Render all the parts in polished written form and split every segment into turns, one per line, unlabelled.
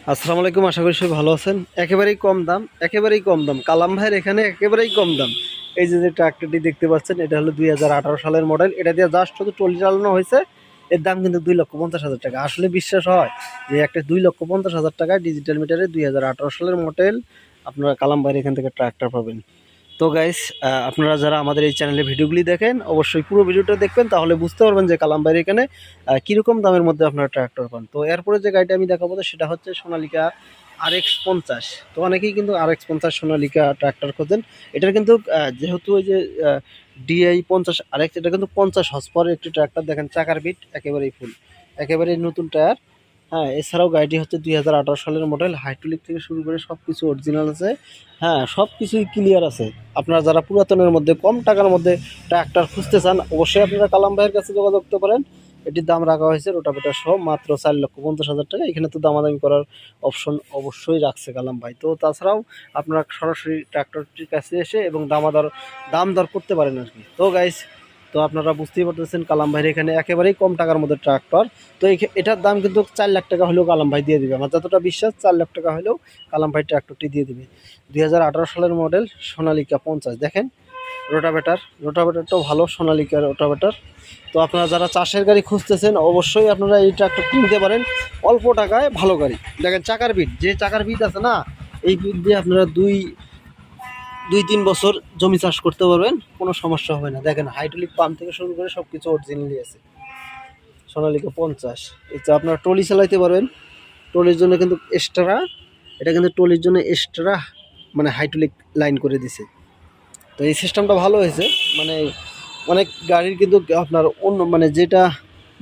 আসসালামু আলাইকুম, আশা করি সবাই ভালো আছেন। একেবারেই কম দাম কালাম ভাইয়ের এখানে, একেবারেই কম দাম। এই যে ট্রাক্টরটি দেখতে পাচ্ছেন, এটা হলো 2018 সালের মডেল। এটা দিয়ে জাস্ট শুধু টলি চালানো হয়েছে। এর দাম কিন্তু 2,50,000 টাকা। আসলে বিশ্বাস হয় যে একটা 2,50,000 টাকায় ডিজিটাল মিটারে 2018 সালের মডেল আপনারা কালাম ভাইয়ের এখান থেকে ট্রাক্টর পাবেন। তো গাইস, আপনারা যারা আমাদের এই চ্যানেলে ভিডিওগুলি দেখেন, অবশ্যই পুরো ভিডিওটা দেখবেন, তাহলে বুঝতে পারবেন যে কালাম ভাইয়ের এখানে কীরকম দামের মধ্যে আপনারা ট্রাক্টর পান। তো এরপরে যে গাড়িটা আমি দেখাবো সেটা হচ্ছে সোনালিকা RX 50। তো অনেকেই কিন্তু RX 50 সোনালিকা ট্রাক্টর খোঁজেন। এটার কিন্তু যেহেতু ওই যে DI 50 RX, এটা কিন্তু 50 হর্স পাওয়ারের একটি ট্রাক্টর। দেখেন চাকার বিট একেবারেই ফুল, একেবারেই নতুন টায়ার। হ্যাঁ, এছাড়াও গাড়িটি হচ্ছে 2018 সালের মডেল। হাইড্রোলিক থেকে শুরু করে সব কিছু অরিজিনাল আছে। হ্যাঁ, সব কিছুই ক্লিয়ার আছে। আপনারা যারা পুরাতনের মধ্যে কম টাকার মধ্যে ট্রাক্টর খুঁজতে চান, অবশ্যই আপনারা কালাম ভাইয়ের কাছে যোগাযোগ করতে পারেন। এটির দাম রাখা হয়েছে রোটাভেটার সহ মাত্র 4,50,000 টাকা। এখানে তো দামাদামি করার অপশন অবশ্যই রাখছে কালাম ভাই। তো তাছাড়াও আপনারা সরাসরি ট্রাক্টরটির কাছে এসে এবং দাম দর করতে পারেন আর কি। তো গাইস, তো আপনারা বুঝতেই পারতেছেন কালাম ভাইয়ের এখানে একেবারেই কম টাকার মধ্যে ট্রাক্টর। তো এটার দাম কিন্তু 4 লাখ টাকা হলেও কালাম ভাই দিয়ে দিবে। আমার যতটা বিশ্বাস, 4 লাখ টাকা হলেও কালাম ভাই ট্রাক্টরটি দিয়ে দিবে। 2018 সালের মডেল সোনালিকা 50। দেখেন রোটাভেটারটাও ভালো, সোনালিকা রোটাভেটার। তো আপনারা যারা চাষের গাড়ি খুঁজতেছেন, অবশ্যই আপনারা এই ট্রাক্টর কিনতে পারেন অল্প টাকায়, ভালো গাড়ি। দেখেন চাকার বিট, যে চাকার বিট আছে না, এই বিট দিয়ে আপনারা দুই 3 বছর জমি চাষ করতে পারবেন, কোনো সমস্যা হবে না। দেখেন হাইড্রোলিক পাম্প থেকে শুরু করে সব কিছু অরিজিনালি আছে। সোনালিকা 50, এটা আপনারা টলি চালাইতে পারবেন। টলির জন্য কিন্তু এক্সট্রা, এটা কিন্তু টলির জন্য এক্সট্রা মানে হাইড্রোলিক লাইন করে দিছে। তো এই সিস্টেমটা ভালো হয়েছে। মানে অনেক গাড়ির কিন্তু আপনার অন্য মানে যেটা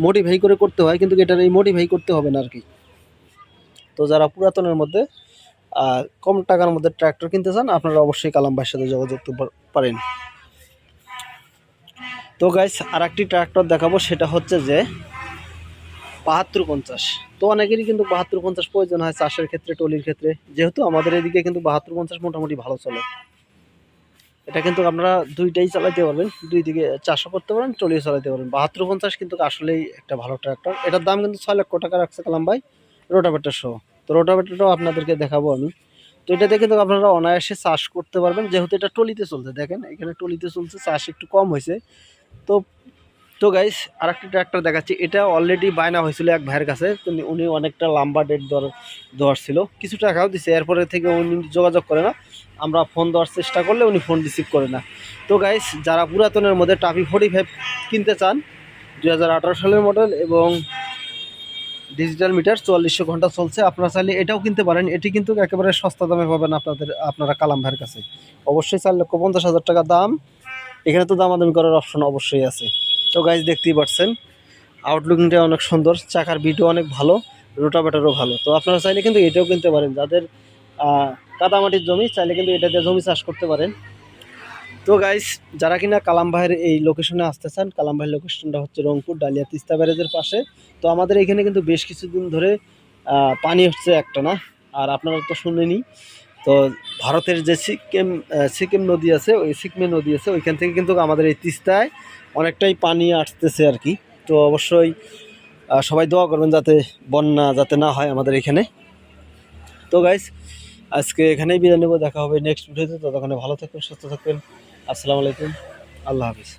মডিফাই করে করতে হয়, কিন্তু এটার এই মডিফাই করতে হবে না আর কি। তো যারা পুরাতনের মধ্যে কম টাকার মধ্যে ট্র্যাক্টর কিনতে চান, আপনারা অবশ্যই কালাম ভাইয়ের সাথে যোগাযোগ করতে পারেন। তো গাইস, আর একটি ট্র্যাক্টর দেখাবো, সেটা হচ্ছে যে 7250। তো অনেকেরই কিন্তু 7250 প্রয়োজন হয় চাষের ক্ষেত্রে, টলির ক্ষেত্রে। যেহেতু আমাদের এদিকে কিন্তু 7250 মোটামুটি ভালো চলে। এটা কিন্তু আপনারা দুইটাই চালাতে পারবেন, দুই দিকে চাষও করতে পারেন, টলিও চালাতে পারেন। 7250 কিন্তু আসলেই একটা ভালো ট্র্যাক্টর। এটার দাম কিন্তু 6 লক্ষ টাকা রাখছে কালাম ভাই, রোটাভেটার সহ। তো রোটাভেটারটাও আপনাদেরকে দেখাবো আমি। তো এটাতে কিন্তু আপনারা অনায়াসে চাষ করতে পারবেন, যেহেতু এটা টলিতে চলছে। দেখেন এখানে টলিতে চলছে, চাষ একটু কম হয়েছে। তো তো গাইস, আরেকটি ট্র্যাক্টর দেখাচ্ছি। এটা অলরেডি বায়না হয়েছিল এক ভাইয়ের কাছে, উনি অনেকটা লম্বা ডেট দেওয়ার ছিল, কিছু টাকাও দিছে। এরপরে থেকে উনি যোগাযোগ করে না, আমরা ফোন দেওয়ার চেষ্টা করলে উনি ফোন রিসিভ করে না। তো গাইস, যারা পুরাতনের মধ্যে টাফি 45 কিনতে চান, 2018 সালের মডেল এবং ডিজিটাল মিটার 4400 ঘন্টা চলছে, আপনারা চাইলে এটাও কিনতে পারেন। এটি কিন্তু একেবারে সস্তা দামে পাবেন আপনারা কালাম ভাইয়ের কাছে। অবশ্যই 4,50,000 টাকা দাম। এখানে তো দামাদামি করার অপশন অবশ্যই আছে। তো গাইজ, দেখতেই পাচ্ছেন আউটলুকিংটা অনেক সুন্দর, চাকার বিটও অনেক ভালো, রোটাভেটারও ভালো। তো আপনারা চাইলে কিন্তু এটাও কিনতে পারেন। যাদের কাদামাটির জমি, চাইলে কিন্তু এটা দিয়ে জমি চাষ করতে পারেন। তো গাইজ, যারা কিনা কালাম ভাইয়ের এই লোকেশনে আসতে চান, কালাম ভাইয়ের লোকেশনটা হচ্ছে রংপুর ডালিয়া তিস্তা ব্যারেজের পাশে। তো আমাদের এখানে কিন্তু বেশ কিছুদিন ধরে পানি হচ্ছে একটা না, আর আপনারা তো শুনেনি। তো ভারতের যে সিকিম নদী আছে, ওই সিকিমে নদী আছে, ওইখান থেকে কিন্তু আমাদের এই তিস্তায় অনেকটাই পানি আসতেছে আর কি। তো অবশ্যই সবাই দোয়া করবেন যাতে বন্যা যাতে না হয় আমাদের এখানে। তো গাইস, আজকে এখানেই বিদায় নেব। দেখা হবে নেক্সট ভিডিওতে। ততক্ষণে ভালো থাকবেন, সুস্থ থাকবেন। আসসালামু আলাইকুম, আল্লাহ হাফিজ।